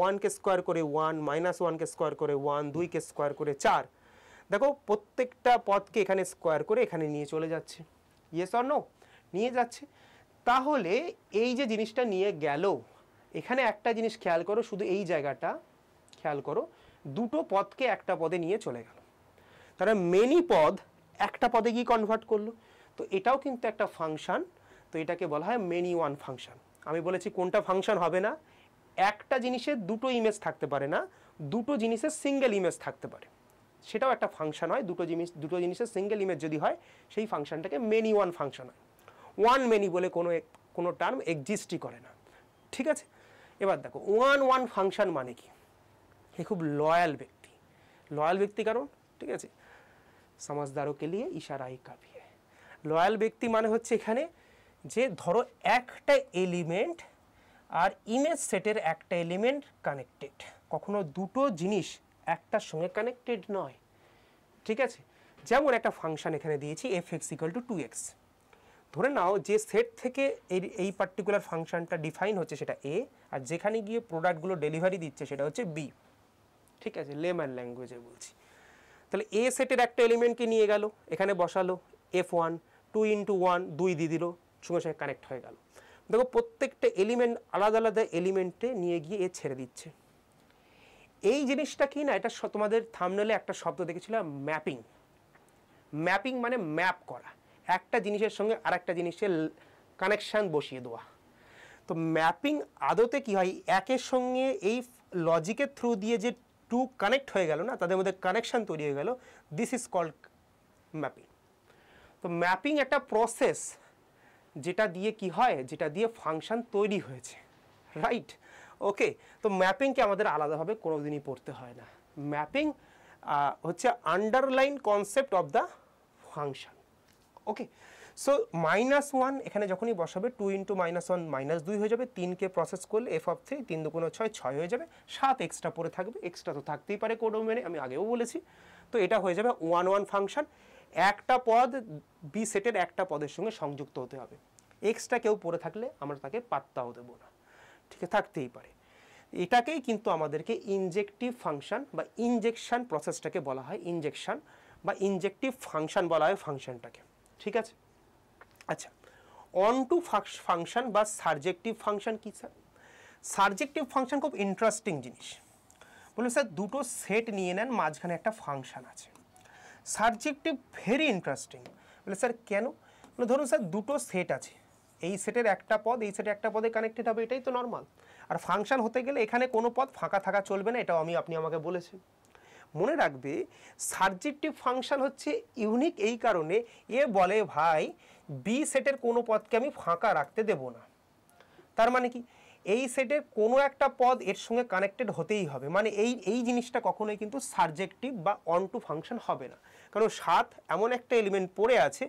1কে স্কোয়ার করে 1, -1কে স্কোয়ার করে 1, 2কে স্কোয়ার করে 4, দেখো প্রত্যেকটা পদকে এখানে স্কোয়ার করে এখানে নিয়ে চলে যাচ্ছে। Yes or no? নিয়ে যাচ্ছে। তাহলে এই যে জিনিসটা নিয়ে গেল, এখানে একটা জিনিস খেয়াল করো, শুধু এই জায়গাটা খেয়াল করো, দুটো পদকে একটা পদে নিয়ে চলে গেল। তাহলে মেনি পদ একটা পদে গিয়ে কনভার্ট করলো, তো এটাও কিন্তু একটা ফাংশন। তো এটাকে বলা হয় মেনি ওয়ান ফাংশন। আমি বলেছি কোনটা ফাংশন হবে না, একটা জিনিসের দুটো ইমেজ থাকতে পারে না, দুটো জিনিসের সিঙ্গেল ইমেজ থাকতে পারে, সেটাও একটা ফাংশন হয়। দুটো জিনিসের সিঙ্গেল ইমেজ যদি হয়, সেই ফাংশনটাকে মেনি ওয়ান ফাংশন হয়। ওয়ান মেনি বলে কোনো টার্ম এক্সিস্টই করে না, ঠিক আছে। এবার দেখো ওয়ান ফাংশন মানে কি, এ খুব লয়াল ব্যক্তি কারণ, ঠিক আছে, সমাজদারও কে লিয়ে ইশারাই কাফি है। লয়াল ব্যক্তি মানে হচ্ছে এখানে যে ধরো একটা এলিমেন্ট আর ইমেজ সেটের একটা এলিমেন্ট কানেক্টেড, কখনো দুটো জিনিস একটার সঙ্গে কানেক্টেড নয়, ঠিক আছে। যেমন একটা ফাংশন এখানে দিয়েছি fx = 2x, ধরে নাও যে সেট থেকে এই পার্টিকুলার ফাংশনটা ডিফাইন হচ্ছে সেটা a, আর যেখানে গিয়ে প্রোডাক্টগুলো ডেলিভারি দিচ্ছে সেটা হচ্ছে b, ঠিক আছে, লেম্যান ল্যাঙ্গুয়েজে বলছি। তাহলে এ সেটের একটা এলিমেন্টকে নিয়ে গেল, এখানে বসালো f1, 2 × 1, 2 দিয়ে দিল, সঙ্গে সঙ্গে কানেক্ট হয়ে গেল। দেখো প্রত্যেকটা এলিমেন্ট আলাদা এলিমেন্টে নিয়ে গিয়ে এ ছেড়ে দিচ্ছে। এই জিনিসটা কি না, এটা তোমাদের থাম্বনেলে একটা শব্দ দেখেছিলাম, ম্যাপিং। ম্যাপিং মানে ম্যাপ করা, একটা জিনিসের সঙ্গে আরেকটা জিনিসের কানেকশান বসিয়ে দেওয়া। তো ম্যাপিং আদতে কি হয়, একের সঙ্গে এই লজিকের থ্রু দিয়ে যে টু কানেক্ট হয়ে গেল না, তাদের মধ্যে কানেকশান তৈরি হয়ে গেল, দিস ইজ কল্ড ম্যাপিং। তো ম্যাপিং একটা প্রসেস, যেটা দিয়ে কি হয়, যেটা দিয়ে ফাংশন তৈরি হয়েছে, রাইট, ওকে। তো ম্যাপিংকে আমাদের আলাদাভাবে কোনোদিনই পড়তে হয় না। ম্যাপিং হচ্ছে underline concept of the function, okay. So -1 এখানে যখনই বসাবে 2 × -1 -2 হয়ে যাবে, 3কে প্রসেস করলে f(3), 3 × 2 = 6, 6 হয়ে যাবে, 7 এক্সট্রা পরে থাকবে, এক্সট্রা তো থাকতেই পারে কোডোমেনে, আমি আগেও বলেছি। তো এটা হয়ে যাবে 1 ফাংশন, একটা পদ বি সেটের একটা পদের সঙ্গে সংযুক্ত হতে হবে, এক্সট্রা কেউ পড়ে থাকলে আমরা তাকে পাত্তাও দেবো না, ঠিক আছে, থাকতেই পারে। এটাকেই কিন্তু আমাদেরকে ইনজেক্টিভ ফাংশন বা ইনজেকশন প্রসেসটাকে বলা হয়, ইনজেকশন বা ইনজেক্টিভ ফাংশন বলা হয় ফাংশনটাকে, ঠিক আছে। আচ্ছা, অন টু ফাংশন বা সারজেক্টিভ ফাংশন কি স্যার? সারজেক্টিভ ফাংশন খুব ইন্টারেস্টিং জিনিস। বলুন স্যার, দুটো সেট নিয়ে নেন, মাঝখানে একটা ফাংশন আছে, সারজেক্টিভ ভেরি ইন্টারেস্টিং। বলে স্যার কেন? বলে ধরুন স্যার দুটো সেট আছে, এই সেটের একটা পদ এই সেটে একটা পদে কানেক্টেড হবে, এটাই তো নর্মাল। আর ফাংশন হতে গেলে এখানে কোনো পদ ফাঁকা থাকা চলবে না, এটাও আপনি আমাকে বলেছেন। মনে রাখবে সারজেক্টিভ ফাংশন হচ্ছে ইউনিক এই কারণে, এ বলে ভাই বি সেটের কোনো পদকে আমি ফাঁকা রাখতে দেব না। তার মানে কি, এই সেটের কোনো একটা পদ এর সঙ্গে কানেক্টেড হতেই হবে, মানে এই জিনিসটা কখনোই কিন্তু সারজেক্টিভ বা অন টু ফাংশন হবে না। কারণ 7 এমন একটা এলিমেন্ট পড়ে আছে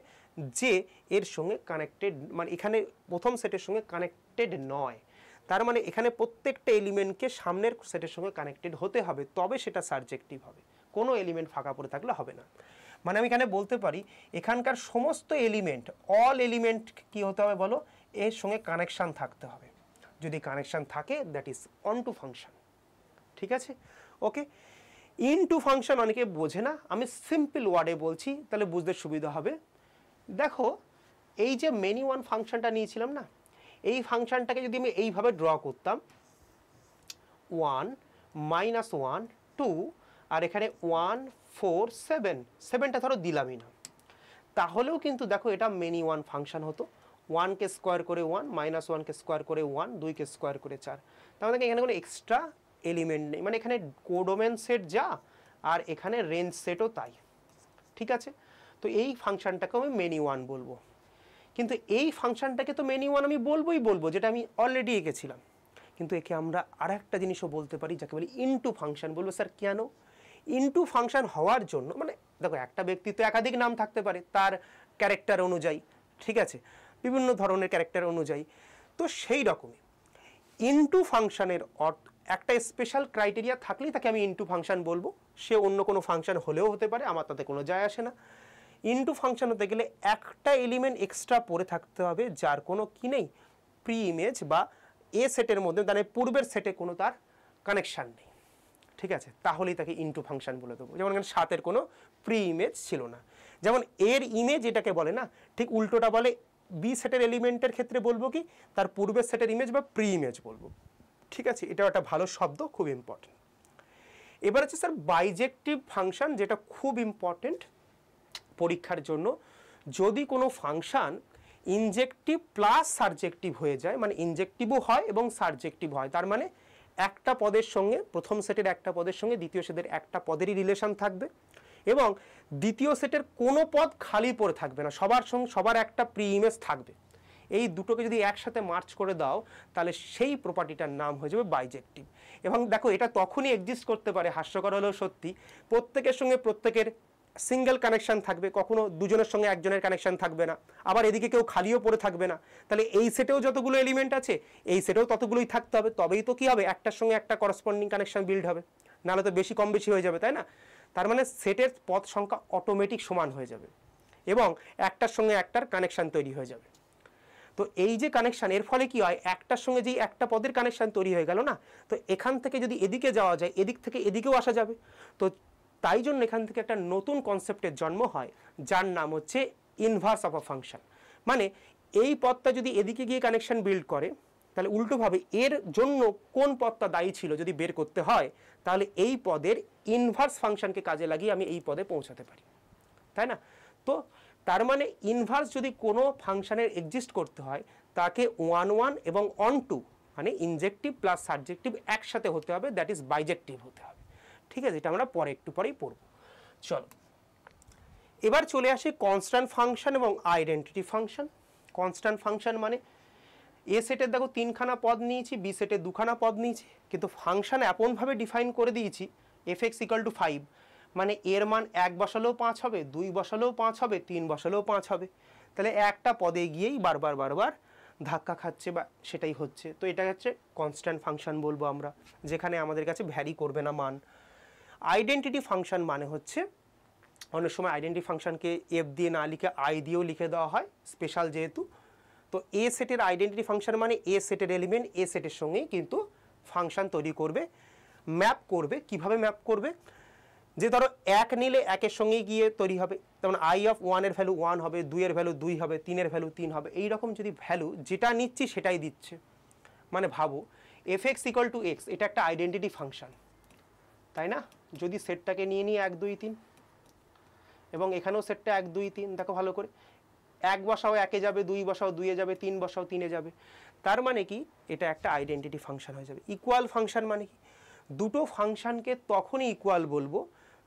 যে এর সঙ্গে কানেক্টেড, মানে এখানে প্রথম সেটের সঙ্গে কানেক্টেড নয়, তার মানে এখানে প্রত্যেকটা এলিমেন্টকে সামনের সেটের সঙ্গে কানেক্টেড হতে হবে, তবে সেটা সারজেক্টিভ হবে, কোনো এলিমেন্ট ফাঁকা পড়ে থাকলে হবে না। মানে আমি এখানে বলতে পারি এখানকার সমস্ত এলিমেন্ট, অল এলিমেন্ট কি হতে হবে বলো, এর সঙ্গে কানেকশান থাকতে হবে, যদি কানেকশান থাকে that is onto function. ঠিক আছে, ওকে। ইনটু ফাংশন অনেকে বোঝে না, আমি সিম্পল ওয়ার্ডে বলছি তাহলে বুঝতে সুবিধা হবে। দেখো এই যে মেনি ওয়ান ফাংশনটা নিয়েছিলাম না, এই ফাংশনটাকে যদি আমি এইভাবে ড্র করতাম 1 -1 2 আর এখানে 1 4 7, 7টা ধরো দিলামই না, তাহলেও কিন্তু দেখো এটা মেনি ওয়ান ফাংশন হতো। 1 কে স্কোয়ার করে 1, -1 কে স্কোয়ার করে 1, 2 কে স্কোয়ার করে 4। তার মানে এখানে কোনো এক্সট্রা এলিমেন্ট নেই, মানে এখানে কোডোমেন সেট যা আর এখানে রেঞ্জ সেটও তাই। ঠিক আছে, তো এই ফাংশনটাকে আমি মেনি ওয়ান বলবো। কিন্তু এই ফাংশনটাকে তো মেনি ওয়ান আমি বলবো যেটা আমি অলরেডি এঁকেছিলাম, কিন্তু একে আমরা আর একটা জিনিসও বলতে পারি যাকে বলি ইনটু ফাংশন। বলবো স্যার কেন? ইনটু ফাংশন হওয়ার জন্য মানে দেখো একটা ব্যক্তি তো একাধিক নাম থাকতে পারে তার ক্যারেক্টার অনুযায়ী, ঠিক আছে, বিভিন্ন ধরনের ক্যারেক্টার অনুযায়ী, তো সেই রকমই ইনটু ফাংশনের একটা স্পেশাল ক্রাইটেরিয়া থাকলেই তাকে আমি ইনটু ফাংশন বলবো। সে অন্য কোনো ফাংশন হলেও হতে পারে, আমার তাতে কোনো যায় আসে না। ইনটু ফাংশন হতে গেলে একটা এলিমেন্ট এক্সট্রা পড়ে থাকতে হবে যার কোনো কি নেই, প্রি ইমেজ বা এ সেটের মধ্যে মানে পূর্বের সেটে কোনো তার কানেকশান নেই। ঠিক আছে, তাহলেই তাকে ইনটু ফাংশন বলে দেবো। যেমন এখানে 7-এর কোনো প্রি ইমেজ ছিল না, যেমন এর ইমেজ এটাকে বলে না, ঠিক উল্টোটা বলে বি সেটের এলিমেন্টের ক্ষেত্রে বলবো কি তার পূর্বের সেটের ইমেজ বা প্রি ইমেজ বলবো। ঠিক আছে, এটাও একটা ভালো শব্দ, খুব ইম্পর্টেন্ট। এবার হচ্ছে স্যার বাইজেক্টিভ ফাংশন, যেটা খুব ইম্পর্টেন্ট পরীক্ষার জন্য। যদি কোনো ফাংশন ইনজেক্টিভ প্লাস সাবজেক্টিভ হয়ে যায়, মানে ইনজেক্টিভও হয় এবং সাবজেক্টিভ হয়, তার মানে একটা পদের সঙ্গে প্রথম সেটের একটা পদের সঙ্গে দ্বিতীয় সেটের একটা পদেরই রিলেশন থাকবে এবং দ্বিতীয় সেটের কোনো পদ খালি পড়ে থাকবে না, সবার সঙ্গে সবার একটা প্রি ইমেজ থাকবে। এই দুটোকে যদি একসাথে মার্চ করে দাও তাহলে সেই প্রপার্টিটার নাম হয়ে যাবে বাইজেক্টিভ। এবং দেখো এটা তখনই এক্সিস্ট করতে পারে, হাস্যকর হলেও সত্যি, প্রত্যেকের সঙ্গে প্রত্যেকের সিঙ্গেল কানেকশন থাকবে, কখনো দুজনের সঙ্গে একজনের কানেকশন থাকবে না, আবার এদিকে কেউ খালিও পড়ে থাকবে না। তাহলে এই সেটেও যতগুলো এলিমেন্ট আছে এই সেটেও ততগুলোই থাকতে হবে, তবেই তো কি হবে একটার সঙ্গে একটা করসপন্ডিং কানেকশন বিল্ড হবে, নাহলে তো বেশি কম বেশি হয়ে যাবে, তাই না? তার মানে সেটের পদ সংখ্যা অটোমেটিক সমান হয়ে যাবে এবং একটার সঙ্গে একটার কানেকশন তৈরি হয়ে যাবে। তো এই যে কানেকশন, এর ফলে কি হয়, একটার সঙ্গে যেই একটা পদের কানেকশন তৈরি হয়ে গেল না, তো এখান থেকে যদি এদিকে যাওয়া যায় এদিক থেকে এদিকেও আসা যাবে। তো তাই জন্য এখান থেকে একটা নতুন কনসেপ্টের জন্ম হয় যার নাম হচ্ছে ইনভার্স অফ আ ফাংশন। মানে এই পদটা যদি এদিকে গিয়ে কানেকশন বিল্ড করে তাহলে উল্টোভাবে এর জন্য কোন পদটা দায়ী ছিল যদি বের করতে হয়, তাহলে এই পদের ইনভার্স ফাংশনকে কাজে লাগিয়ে আমি এই পদে পৌঁছাতে পারি, তাই না? তো তার মানে ইনভার্স যদি কোনো ফাংশনের এক্সিস্ট করতে হয় তাকে 1 1 এবং অন টু মানে ইনজেক্টিভ প্লাস সাবজেক্টিভ একসাথে হতে হবে, দ্যাট ইজ বাইজেক্টিভ হতে হবে। ঠিক আছে, এটা আমরা পরে একটু পরেই পড়ব। চলো এবার চলে আসি কনস্ট্যান্ট ফাংশন এবং আইডেন্টিটি ফাংশন। কনস্ট্যান্ট ফাংশন মানে এ সেটের দেখো 3খানা পদ নিয়েছি, বি সেটের 2খানা পদ নিয়েছি, কিন্তু ফাংশন এমনভাবে ডিফাইন করে দিয়েছি f(x = 5), মানে এর মান 1 বসালেও 5 হবে, 2 বসালেও 5 হবে, 3 বসালেও 5 হবে। তাহলে একটা পদে গিয়েই বারবার ধাক্কা খাচ্ছে বা সেটাই হচ্ছে, তো এটা হচ্ছে কনস্ট্যান্ট ফাংশন বলবো আমরা, যেখানে আমাদের কাছে ভ্যারি করবে না মান। আইডেন্টিটি ফাংশন মানে হচ্ছে অনেক সময় আইডেন্টিটি ফাংশনকে এফ দিয়ে না লিখে আই দিয়েও লিখে দেওয়া হয়, স্পেশাল যেহেতু। তো এ সেটের আইডেন্টিটি ফাংশন মানে এ সেটের এলিমেন্ট এ সেটের সঙ্গেই কিন্তু ফাংশন তৈরি করবে, ম্যাপ করবে। কিভাবে ম্যাপ করবে, যে ধরো 1 নিলে 1-এর সঙ্গেই গিয়ে তৈরি হবে, যেমন i(1) এর ভ্যালু 1 হবে, 2 এর ভ্যালু 2 হবে, 3 এর ভ্যালু 3 হবে। এইরকম যদি ভ্যালু যেটা নিচ্ছি সেটাই দিচ্ছে, মানে ভাবো f(x = x) এটা একটা আইডেন্টিটি ফাংশন, তাই না? যদি সেটটাকে নিয়ে নিই 1 2 3 এবং এখানেও সেটটা 1 2 3, দেখো ভালো করে, 1 বসাও 1-এ যাবে, 2 বসাও 2-এ যাবে, 3 বসাও 3-এ যাবে। তার মানে কি এটা একটা আইডেন্টিটি ফাংশন হয়ে যাবে। ইকুয়াল ফাংশন মানে কি, দুটো ফাংশনকে তখনই ইকুয়াল বলবো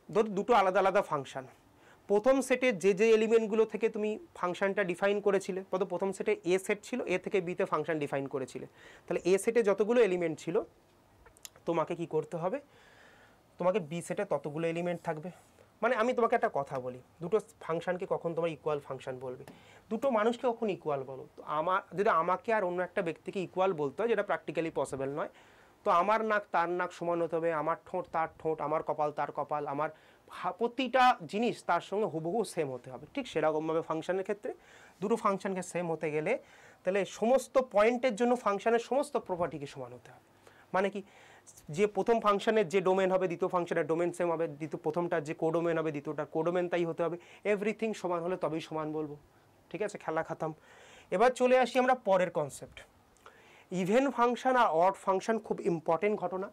ধর দুটো আলাদা আলাদা ফাংশন, প্রথম সেটের যে এলিমেন্টগুলো থেকে তুমি ফাংশনটা ডিফাইন করেছিলে, প্রথম সেটে এ সেট ছিল, এ থেকে বিতে ফাংশন ডিফাইন করেছিলে, তাহলে এ সেটে যতগুলো এলিমেন্ট ছিল তোমাকে কি করতে হবে, তোমাকে বি সেটে ততগুলো এলিমেন্ট থাকবে। মানে আমি তোমাকে একটা কথা বলি, দুটো ফাংশনকে কখন তোমার ইকুয়াল ফাংশন বলবে, দুটো মানুষকে কখন ইকুয়াল বলো। তো যদি আমাকে আর অন্য একটা ব্যক্তিকে ইকুয়াল বলতে হয়, যেটা প্র্যাকটিক্যালি পসিবল নয়, তো আমার নাক তার নাক সমান হতে হবে, আমার ঠোঁট তার ঠোঁট, আমার কপাল তার কপাল, আমার প্রতিটা জিনিস তার সঙ্গে হুবহু সেম হতে হবে। ঠিক সেরকমভাবে ফাংশনের ক্ষেত্রে দুটো ফাংশনকে সেম হতে গেলে তাহলে সমস্ত পয়েন্টের জন্য ফাংশনের সমস্ত প্রপার্টিকে সমান হতে হবে। মানে কি, যে প্রথম ফাংশনের যে ডোমেন হবে দ্বিতীয় ফাংশনের ডোমেন সেম হবে, দ্বিতীয় প্রথমটার যে কোডোমেন হবে দ্বিতীয়টার কোডোমেন তাই হতে হবে, এভরিথিং সমান হলে তবেই সমান বলবো। ঠিক আছে, খেলা খাতাম। এবার চলে আসি আমরা পরের কনসেপ্ট, ইভেন ফাংশন আর অড ফাংশন। খুব ইম্পর্টেন্ট ঘটনা।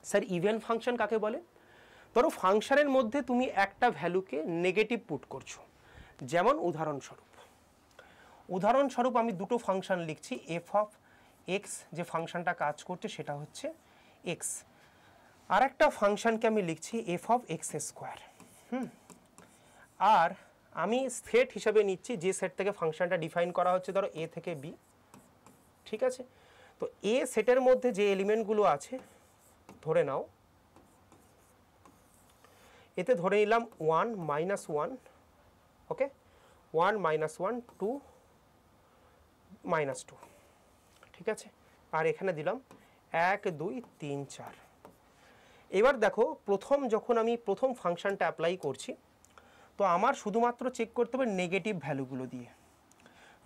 স্যার ইভেন ফাংশন কাকে বলে? ধরো ফাংশনের মধ্যে তুমি একটা ভ্যালুকে নেগেটিভ পুট করছো, যেমন উদাহরণস্বরূপ আমি দুটো ফাংশন লিখছি, এফ অফ এক্স যে ফাংশনটা কাজ করছে সেটা হচ্ছে এক্স, আর একটা ফাংশনকে আমি লিখছি এফ অফ এক্স স্কোয়ার। আর আমি সেট হিসাবে নিচ্ছি যে সেট থেকে ফাংশনটা ডিফাইন করা হচ্ছে, ধরো এ থেকে বি। ঠিক আছে, তো এ সেটের মধ্যে যে এলিমেন্টগুলো আছে ধরে নাও, এতে ধরে নিলাম 1 -1, ওকে, 1 -1 2 -2, ঠিক আছে, আর এখানে দিলাম 1 2 3 4। এবার দেখো যখন আমি প্রথম ফাংশনটা অ্যাপ্লাই করছি, তো আমার শুধুমাত্র চেক করতে হবে নেগেটিভ ভ্যালুগুলো দিয়ে।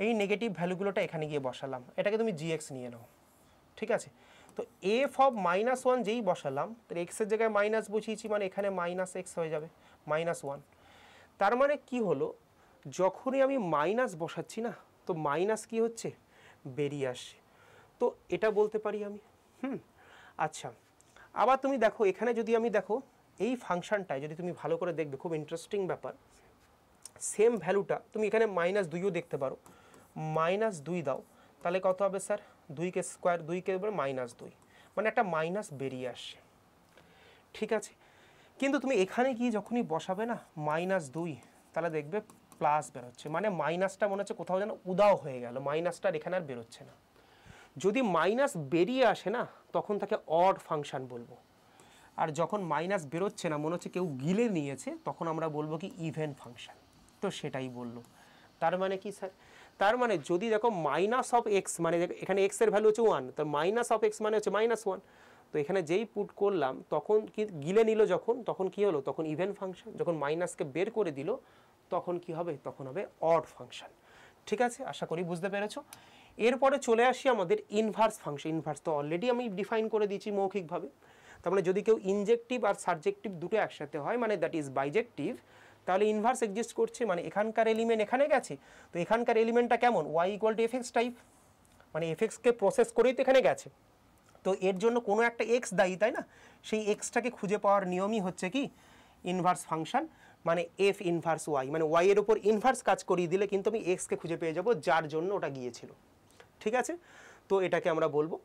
এই নেগেটিভ ভ্যালুগুলোটা এখানে গিয়ে বসালাম, এটাকে তুমি জিএক্স নিয়ে নাও। ঠিক আছে, তো এফ অফ -1 যেই বসালাম, তাহলে এক্সের জায়গায় মাইনাস বসিয়েছি, মানে এখানে -x হয়ে যাবে -1। তার মানে কি হলো, যখনই আমি মাইনাস বসাচ্ছি না, তো মাইনাস কি হচ্ছে, বেরিয়ে আসছে। তো এটা বলতে পারি আমি। আচ্ছা, আবার তুমি দেখো এখানে যদি আমি দেখো এই ফাংশনটায় যদি তুমি ভালো করে দেখবে, খুব ইন্টারেস্টিং ব্যাপার, সেম ভ্যালুটা তুমি এখানে -2ও দেখতে পারো, -2 দাও, তাহলে কত হবে স্যার, 2 স্কোয়ার, 2 -2, মানে একটা মাইনাস বেরিয়ে আসছে। ঠিক আছে, কিন্তু তুমি এখানে গিয়ে যখনই বসাবে না -2, তাহলে দেখবে প্লাস বেরোচ্ছে, মানে মাইনাসটা মনে হচ্ছে কোথাও যেন উদাও হয়ে গেল, মাইনাসটা এখানে আর বেরোচ্ছে না। যদি মাইনাস বেরিয়ে আসে না, তখন তাকে অড ফাংশন বলবো। আর যখন মাইনাস বেরোচ্ছে না, মনে হচ্ছে কেউ গিলে নিয়েছে, তখন আমরা বলবো কি ইভেন ফাংশন। তো সেটাই বললো। তার মানে কি স্যার, তার মানে যদি দেখো মাইনাস অফ এক্স, মানে এখানে এক্স এর ভ্যালু হচ্ছে 1, তো মাইনাস অফ এক্স মানে হচ্ছে -1। তো এখানে যেই পুট করলাম তখন কি গিলে নিল, তখন কি হলো, তখন ইভেন ফাংশন। যখন মাইনাসকে বের করে দিল তখন কি হবে, তখন হবে অড ফাংশন। ঠিক আছে, আশা করি বুঝতে পেরেছো। এরপরে চলে আসি আমাদের ইনভার্স ফাংশন। ইনভার্স তো অলরেডি আমি ডিফাইন করে দিয়েছি মৌখিকভাবে। তার মানে যদি কেউ ইনজেক্টিভ আর সাবজেক্টিভ দুটো একসাথে হয়, মানে দ্যাট ইজ বাইজেক্টিভ, তাহলে ইনভার্স এক্সিস্ট করছে, মানে এখানকার এলিমেন্ট এখানে গেছে, তো এখানকার এলিমেন্টটা কেমন, y = fx টাইপ, মানে fxকে প্রসেস করেই তো এখানে গেছে, তো এর জন্য কোনো একটা এক্স দায়ী, তাই না? সেই এক্সটাকে খুঁজে পাওয়ার নিয়মই হচ্ছে কি ইনভার্স ফাংশন, মানে এফ ইনভার্স ওয়াই, মানে ওয়াই এর উপর ইনভার্স কাজ করিয়ে দিলে কিন্তু আমি এক্সকে খুঁজে পেয়ে যাব যার জন্য ওটা গিয়েছিল। ঠিক আছে, তো এটাকে আমরা বলবো,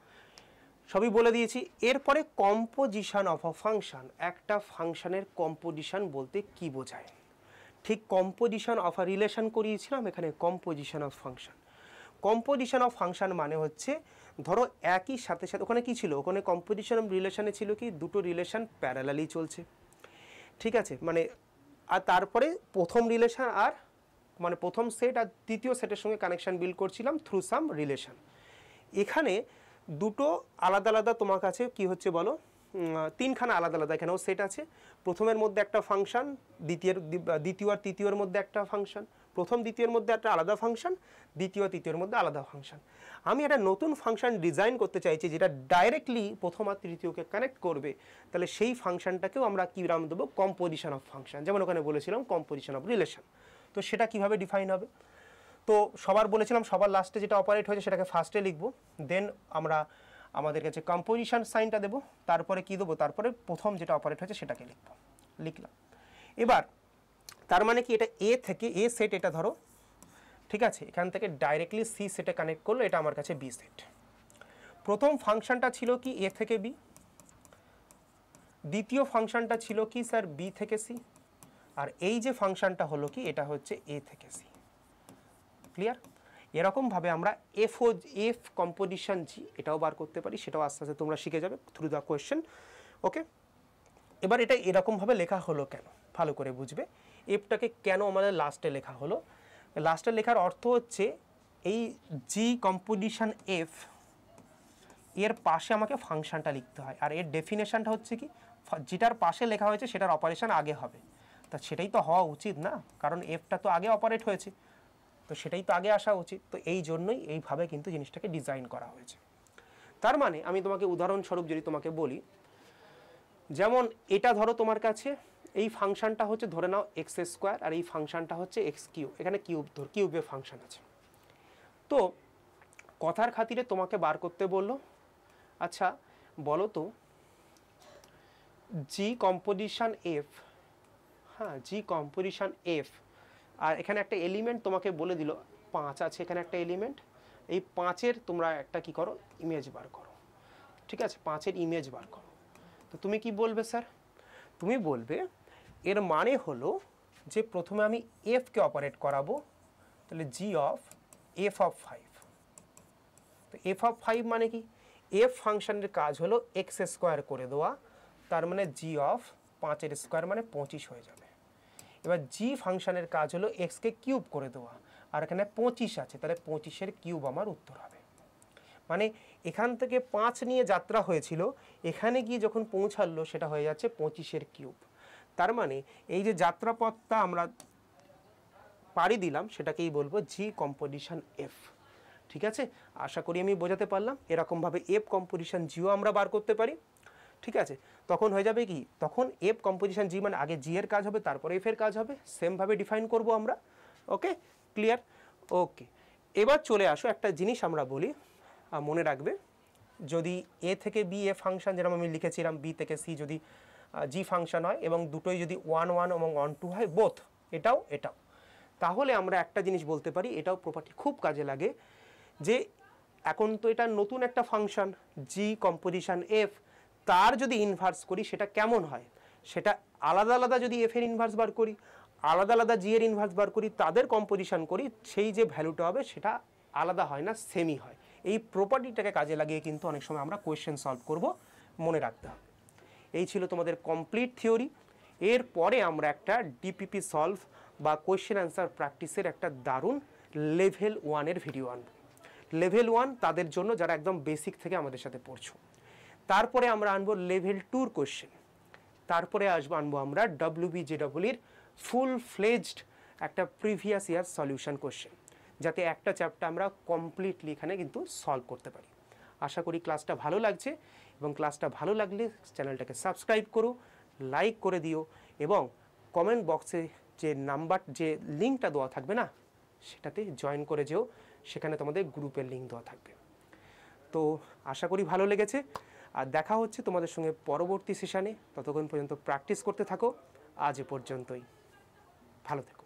সবই বলে দিয়েছি। এরপরে কম্পোজিশন অফ আ ফাংশন, একটা ফাংশনের কম্পোজিশন বলতে কি বোঝায়, ঠিক কম্পোজিশন অফ আ রিলেশন করিয়েছিলাম, এখানে composition of function. Composition of function মানে হচ্ছে, ধরো একই সাথে সাথে ওখানে কি ছিল, ওখানে কম্পোজিশন অফ রিলেশনে ছিল কি দুটো রিলেশন প্যারালালি চলছে। ঠিক আছে, মানে আর তারপরে প্রথম রিলেশন আর মানে প্রথম সেট আর দ্বিতীয় সেটের সঙ্গে কানেকশন বিল্ড করছিলাম থ্রু সাম রিলেশন। এখানে দুটো আলাদা আলাদা তোমার কাছে কি হচ্ছে বলো, তিনখানা আলাদা আলাদা এখানেও সেট আছে। প্রথমের মধ্যে একটা ফাংশন, দ্বিতীয় আর তৃতীয়র মধ্যে একটা ফাংশন, প্রথম দ্বিতীয়ের মধ্যে একটা আলাদা ফাংশন, দ্বিতীয় তৃতীয়ের মধ্যে আলাদা ফাংশন। আমি একটা নতুন ফাংশন ডিজাইন করতে চাইছি যেটা ডাইরেক্টলি প্রথম আর তৃতীয়কে কানেক্ট করবে, তাহলে সেই ফাংশনটাকেও আমরা কী নাম দেবো, কম্পোজিশন অফ ফাংশন। যেমন ওখানে বলেছিলাম কম্পোজিশন অফ রিলেশন। তো সেটা কিভাবে ডিফাইন হবে, তো সবার বলেছিলাম সবার লাস্টে যেটা অপারেট হয়েছে সেটাকে ফার্স্টে লিখবো, দেন আমরা আমাদের কাছে কম্পোজিশন সাইনটা দেবো, তারপরে কি দেবো, তারপরে প্রথম যেটা অপারেট হয়েছে সেটাকে লিখলাম। এবার তার মানে কি, এটা এ থেকে এ সেট, এটা ধরো ঠিক আছে, এখান থেকে ডাইরেক্টলি সি সেটে কানেক্ট করলো, এটা আমার কাছে বি সেট। প্রথম ফাংশনটা ছিল কি এ থেকে বি, দ্বিতীয় ফাংশনটা ছিল কি স্যার বি থেকে সি, আর এই যে ফাংশনটা হলো কি এটা হচ্ছে এ থেকে সি। ক্লিয়ার? এরকমভাবে আমরা এফ কম্পোজিশন জি এটাও বার করতে পারি, সেটাও আস্তে আস্তে তোমরা শিখে যাবে থ্রু দ্য কোয়েশ্চেন। ওকে, এবার এটা এরকমভাবে লেখা হলো কেন, ভালো করে বুঝবে এফটাকে কেন আমাদের লাস্টে লেখা হলো। লাস্টে লেখার অর্থ হচ্ছে এই জি কম্পোজিশন এফ এর পাশে আমাকে ফাংশনটা লিখতে হয়, আর এর ডেফিনেশনটা হচ্ছে কি যেটার পাশে লেখা হয়েছে সেটার অপারেশন আগে হবে, তা সেটাই তো হওয়া উচিত না, কারণ এফটা তো আগে অপারেট হয়েছে, তো তো সেটাই তো আগে আসা উচিত। তো এই জন্যই এইভাবে কিন্তু জিনিসটাকে ডিজাইন করা হয়েছে। তার মানে আমি তোমাকে উদাহরণস্বরূপ যদি তোমাকে বলি, যেমন এটা ধরো তোমার কাছে এই ফাংশনটা হচ্ছে ধরে নাও এক্স স্কোয়ার, আর এই ফাংশনটা হচ্ছে এক্স কিউব, এখানে কিউবের ফাংশন আছে। তো কথার খাতিরে তোমাকে বার করতে বললো, আচ্ছা বলো তো জি কম্পোজিশন এফ, হ্যাঁ জি কম্পোজিশন এফ, আর এখানে একটা এলিমেন্ট তোমাকে বলে দিল 5 আছে এখানে একটা এলিমেন্ট, এই 5-এর তোমরা একটা কি করো ইমেজ বার করো, ঠিক আছে 5-এর ইমেজ বার করো। তো তুমি কি বলবে স্যার? তুমি বলবে এর মানে হলো যে প্রথমে আমি এফকে অপারেট করাবো, তাহলে জি অফ এফ অফ 5। তো এফ অফ 5 মানে কি? এফ ফাংশনের কাজ হলো এক্স স্কোয়ার করে দেওয়া, তার মানে জি অফ 5-এর স্কোয়ার মানে 25 হয়ে যাবে। এবার জি ফাংশনের কাজ হলো এক্সকে কিউব করে দেওয়া, আর এখানে 25 আছে, তাহলে 25-এর কিউব আমার উত্তর হবে। মানে এখান থেকে 5 নিয়ে যাত্রা হয়েছিল, এখানে গিয়ে যখন পৌঁছালো সেটা হয়ে যাচ্ছে 25-এর কিউব। তার মানে এই যে যাত্রাপথটা আমরা পাড়ি দিলাম সেটাকেই বলবো জি কম্পোজিশন এফ। ঠিক আছে, আশা করি আমি বোঝাতে পারলাম। এরকমভাবে এফ কম্পোজিশন জিও আমরা বার করতে পারি। ঠিক আছে, তখন হয়ে যাবে কি, তখন এফ কম্পোজিশন জি মানে আগে জি এর কাজ হবে তারপরে এফ এর কাজ হবে, সেমভাবে ডিফাইন করব আমরা। ওকে, ক্লিয়ার? ওকে, এবার চলে আসো একটা জিনিস আমরা বলি, মনে রাখবে, যদি এ থেকে বি এ ফাংশন যেরকম আমি লিখেছিলাম, বি থেকে সি যদি জি ফাংশন হয় এবং দুটোই যদি 1 1 এবং 1 2 হয়, বোথ এটাও এটাও, তাহলে আমরা একটা জিনিস বলতে পারি, এটাও প্রপার্টি খুব কাজে লাগে, যে এখন তো এটা নতুন একটা ফাংশন জি কম্পোজিশন এফ, তার যদি ইনভার্স করি সেটা কেমন হয়, সেটা আলাদা আলাদা যদি এফ এর ইনভার্স বার করি, আলাদা আলাদা জি এর ইনভার্স বার করি, তাদের কম্পোজিশন করি, সেই যে ভ্যালুটা হবে সেটা আলাদা হয় না, সেমই হয়। এই প্রপার্টিটাকে কাজে লাগিয়ে কিন্তু অনেক সময় আমরা কোয়েশ্চেন সলভ করব, মনে রাখতে হবে। এই ছিল তোমাদের কমপ্লিট থিওরি। এরপরে আমরা একটা ডিপিপি সলভ বা কোয়েশ্চেন অ্যান্সার প্র্যাকটিসের একটা দারুণ লেভেল 1-এর ভিডিও আনব। লেভেল 1 তাদের জন্য যারা একদম বেসিক থেকে আমাদের সাথে পড়ছো। তারপরে আমরা আনবো লেভেল 2-র কোয়েশ্চেন। তারপরে আনবো আমরা WBJEEর ফুল ফ্লেজড একটা প্রিভিয়াস ইয়ার সলিউশন কোয়েশ্চেন, যাতে একটা চ্যাপ্টার আমরা কমপ্লিটলি এখানে কিন্তু সলভ করতে পারি। আশা করি ক্লাসটা ভালো লাগছে, এবং ক্লাসটা ভালো লাগলে চ্যানেলটাকে সাবস্ক্রাইব করো, লাইক করে দিও, এবং কমেন্ট বক্সে যে যে লিঙ্কটা দেওয়া থাকবে না, সেটাতে জয়েন করে যেও, সেখানে তোমাদের গ্রুপের লিঙ্ক দেওয়া থাকবে। তো আশা করি ভালো লেগেছে, আর দেখা হচ্ছে তোমাদের সঙ্গে পরবর্তী সেশনে। ততক্ষণ পর্যন্ত প্র্যাকটিস করতে থাকো। আজ এ পর্যন্তই, ভালো থেকো।